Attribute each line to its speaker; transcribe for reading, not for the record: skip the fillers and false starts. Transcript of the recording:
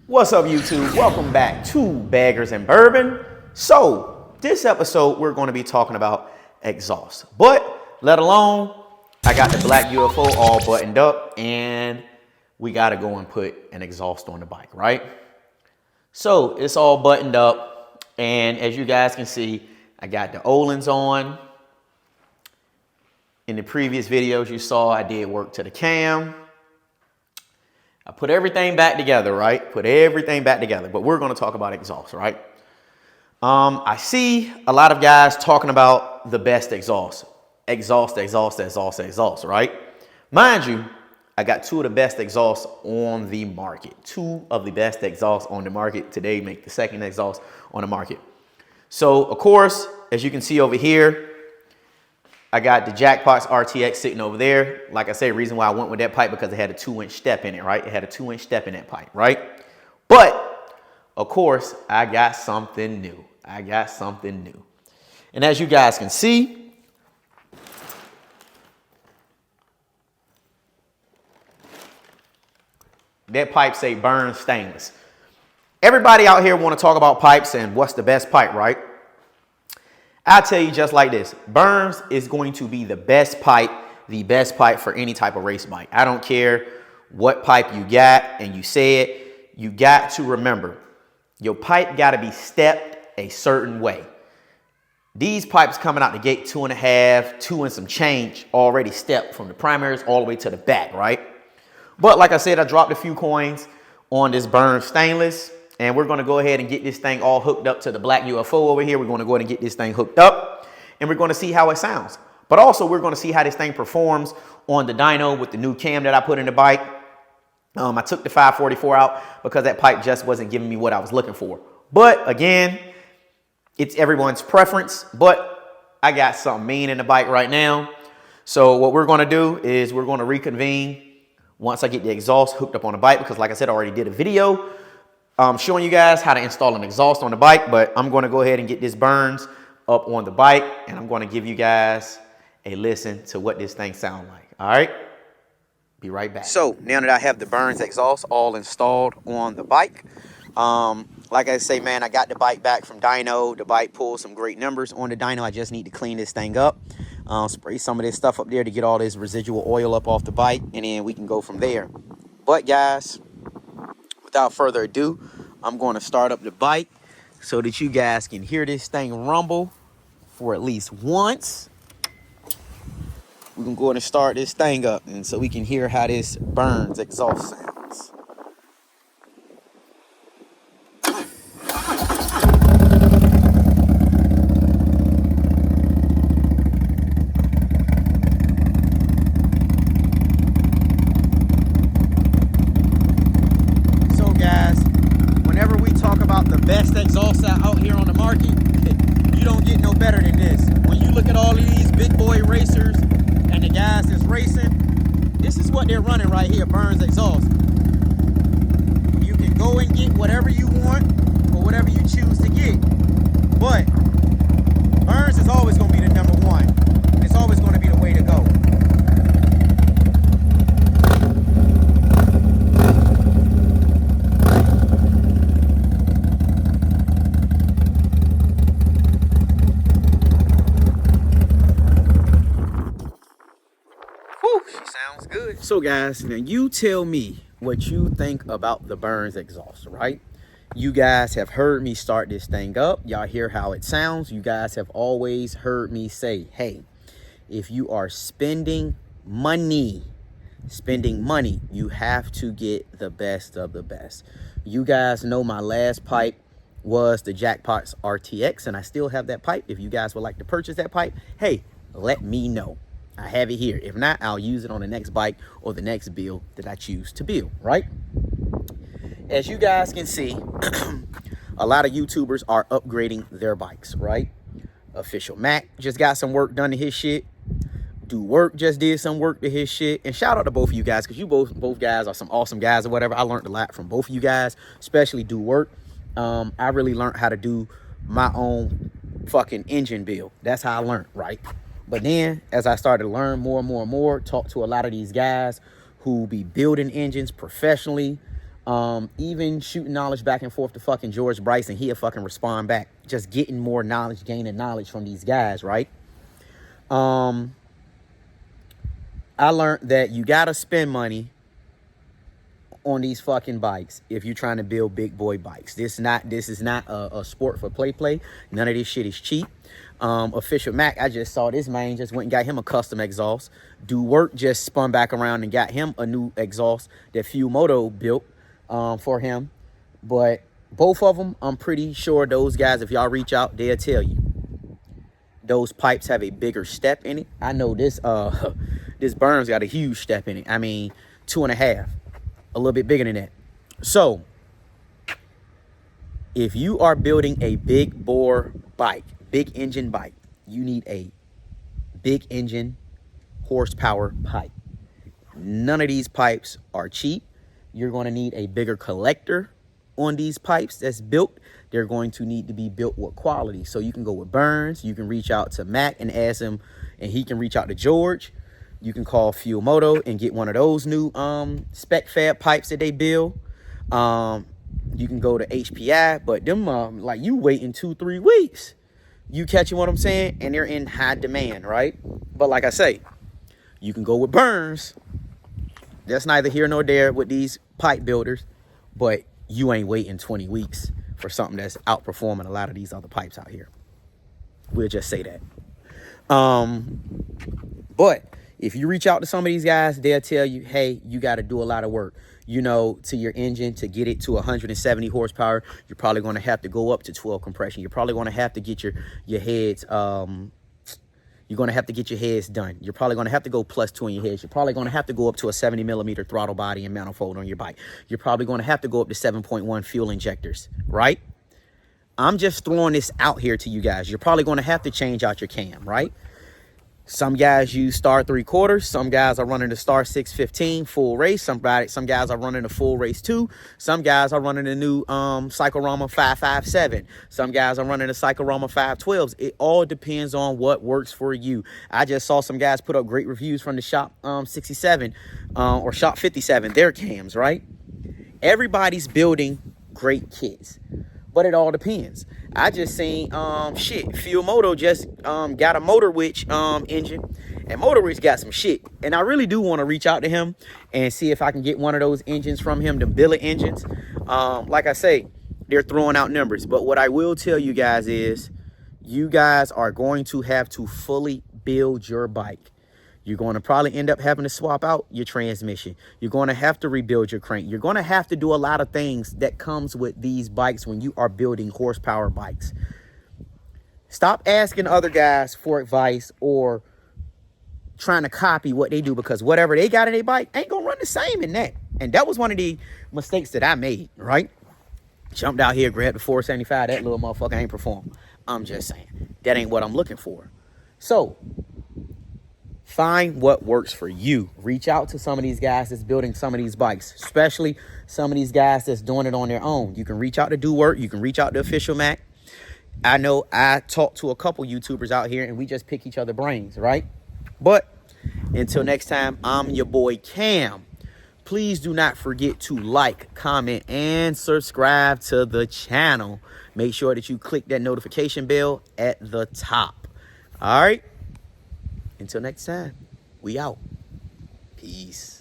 Speaker 1: What's up, YouTube? Welcome back to Baggers and Bourbon. So, this episode, we're going to be talking about exhaust. But, let alone, I got the black UFO all buttoned up, and we got to go and put an exhaust on the bike, right? So, it's all buttoned up, and as you guys can see, I got the Ohlins on. In the previous videos you saw, I did work to the cam. I put everything back together, right? Put everything back together, but we're going to talk about exhaust, right? I see a lot of guys talking about the best exhaust, right? Mind you, I got two of the best exhausts on the market. Two of the best exhausts on the market today make the second exhaust on the market. So, of course, as you can see over here, I got the Jackpots RTX sitting over there. Like I say, reason why I went with that pipe because it had a 2-inch step in it, right? It had a 2-inch step in that pipe, right? But, of course, I got something new. And as you guys can see, that pipe say Bourbon stainless. Everybody out here want to talk about pipes and what's the best pipe, right? I'll tell you just like this. Bourbon is going to be the best pipe for any type of race bike. I don't care what pipe you got and you say it. You got to remember, your pipe got to be stepped a certain way. These pipes coming out the gate 2.5, 2 and some change already stepped from the primaries all the way to the back, right? But like I said, I dropped a few coins on this Bourbon stainless. And we're going to go ahead and get this thing all hooked up to the black UFO over here. We're going to go ahead and get this thing hooked up. And we're going to see how it sounds. But also, we're going to see how this thing performs on the dyno with the new cam that I put in the bike. I took the 544 out because that pipe just wasn't giving me what I was looking for. But again, it's everyone's preference. But I got something mean in the bike right now. So what we're going to do is we're going to reconvene once I get the exhaust hooked up on the bike. Because like I said, I already did a video showing you guys how to install an exhaust on the bike, but I'm going to go ahead and get this Bourbon up on the bike, and I'm going to give you guys a listen to what this thing sounds like. All right, be right back. So now that I have the Bourbon exhaust all installed on the bike, like I say, man, I got the bike back from dyno. The bike pulled some great numbers on the dyno. I just need to clean this thing up, spray some of this stuff up there to get all this residual oil up off the bike, and then we can go from there. But guys, without further ado, I'm going to start up the bike so that you guys can hear this thing rumble for at least once. We're going to go ahead and start this thing up and so we can hear how this Bourbon exhaust sounds. Best exhaust out here on the market, you don't get no better than this. When you look at all of these big boy racers and the guys that's racing, this is what they're running right here, Bourbon exhaust. You can go and get whatever you want or whatever you choose to get, but Bourbon is always going to be the number one. It's always going to be the way to go. Sounds good. So guys, now you tell me what you think about the Bourbon exhaust, right? You guys have heard me start this thing up. Y'all hear how it sounds. You guys have always heard me say, hey, if you are spending money, you have to get the best of the best. You guys know my last pipe was the Jackpots RTX, and I still have that pipe. If you guys would like to purchase that pipe, hey, let me know. I have it here. If not, I'll use it on the next bike or the next build that I choose to build, right? As you guys can see, a lot of YouTubers are upgrading their bikes, right? Official Mac just got some work done to his shit. Do Work just did some work to his shit. And shout out to both of you guys, because you both guys are some awesome guys or whatever. I learned a lot from both of you guys, especially Do Work. I really learned how to do my own fucking engine build. That's how I learned, right? But then, as I started to learn more and more, talk to a lot of these guys who be building engines professionally, Even shooting knowledge back and forth to fucking George Bryce, and he'll fucking respond back. Just getting more knowledge, gaining knowledge from these guys, right? I learned that you gotta spend money on these fucking bikes if you're trying to build big boy bikes. This is not a sport for play. None of this shit is cheap. Official Mac, I just saw this man just went and got him a custom exhaust. Do Work just spun back around and got him a new exhaust that Fuel Moto built for him. But both of them, I'm pretty sure those guys, if y'all reach out, they'll tell you those pipes have a bigger step in it. I know this this Burns got a huge step in it. I mean, 2.5, a little bit bigger than that. So if you are building a big bore bike, big engine bike, you need a big engine horsepower pipe. None of these pipes are cheap. You're going to need a bigger collector on these pipes that's built. They're going to need to be built with quality. So you can go with Burns. You can reach out to Mac and ask him, and he can reach out to George. You can call Fuel Moto and get one of those new spec fab pipes that they build. You can go to HPI, but them like you waiting 2-3 weeks. You catching what I'm saying? And they're in high demand, right? But like I say, you can go with Burns. That's neither here nor there with these pipe builders, but you ain't waiting 20 weeks for something that's outperforming a lot of these other pipes out here. We'll just say that. But if you reach out to some of these guys, they'll tell you, hey, you got to do a lot of work, you know, to your engine to get it to 170 horsepower. You're probably going to have to go up to 12 compression. You're probably going to have to get your heads, you're going to have to get your heads done. You're probably going to have to go +2 in your heads. You're probably going to have to go up to a 70 millimeter throttle body and manifold on your bike. You're probably going to have to go up to 7.1 fuel injectors, right? I'm just throwing this out here to you guys. You're probably going to have to change out your cam, right? Some guys use star 3/4. Some guys are running the star 615 full race. Some guys are running the full race 2. Some guys are running the new Cyclorama 557. Some guys are running the Cyclorama 512s. It all depends on what works for you. I just saw some guys put up great reviews from the Shop 67 or Shop 57, their cams, right? Everybody's building great kits, but it all depends. I just seen Fuel Moto just got a Motor Witch engine, and Motor Witch got some shit, and I really do want to reach out to him and see if I can get one of those engines from him, the billet engines. Like I say, they're throwing out numbers, but what I will tell you guys is you guys are going to have to fully build your bike. You're going to probably end up having to swap out your transmission. You're going to have to rebuild your crank. You're going to have to do a lot of things that comes with these bikes when you are building horsepower bikes. Stop asking other guys for advice or trying to copy what they do, because whatever they got in their bike ain't going to run the same in that. And that was one of the mistakes that I made, right? Jumped out here, grabbed the 475. That little motherfucker ain't perform. I'm just saying. That ain't what I'm looking for. So find what works for you. Reach out to some of these guys that's building some of these bikes, especially some of these guys that's doing it on their own. You can reach out to Do Work. You can reach out to Official Mac. I know I talked to a couple YouTubers out here, and we just pick each other brains, right? But until next time, I'm your boy Cam. Please do not forget to like, comment, and subscribe to the channel. Make sure that you click that notification bell at the top. All right? Until next time, we out. Peace.